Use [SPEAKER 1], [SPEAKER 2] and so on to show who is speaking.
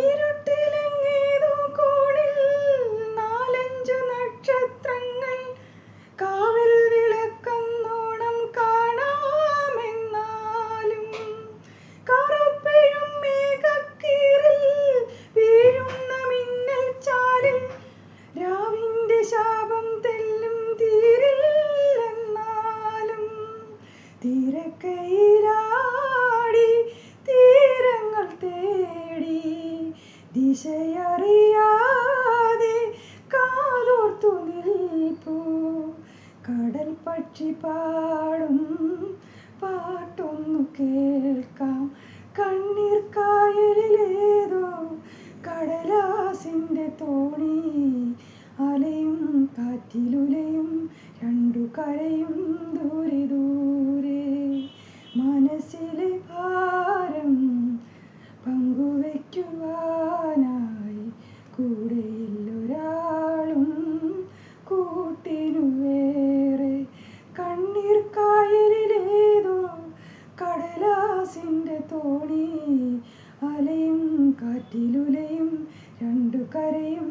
[SPEAKER 1] ഇരുട്ടിലെങ്ങേതോ കോണിൽ നാലഞ്ചു നക്ഷത്രങ്ങൾ കാവൽ വിളക്കെന്നോണം കാണാമെന്നാലും കറുപ്പെഴും മേഘക്കീറിൽ വീഴുന്ന മിന്നൽ ചാലിൽ രാവിന്റെ ശാപം തെല്ലും തീരില്ലെന്നാലും തീരക്കയിലാടി തീരങ്ങൾ തേടി ദിശയറിയാതെ കാതോർത്തു നിൽപ്പൂ കടൽ പക്ഷി പാടും പാട്ടൊന്നു കേൾക്കാം കണ്ണീർ കായലിലേതോ കടലാസിൻ്റെ തോണി അലയും കാറ്റിലുലയും രണ്ടു കരയും ദൂരെ ദൂരെ മനസ്സിലെ ഭാരം പങ്കുവയ്ക്കുവാനായി കൂടെയില്ലൊരാളും കൂട്ടിനു വേറെ കണ്ണീർ കായലിലേതോ കടലാസിൻ്റെ തോണി അലയും കാറ്റിലുലയും രണ്ടു കരയും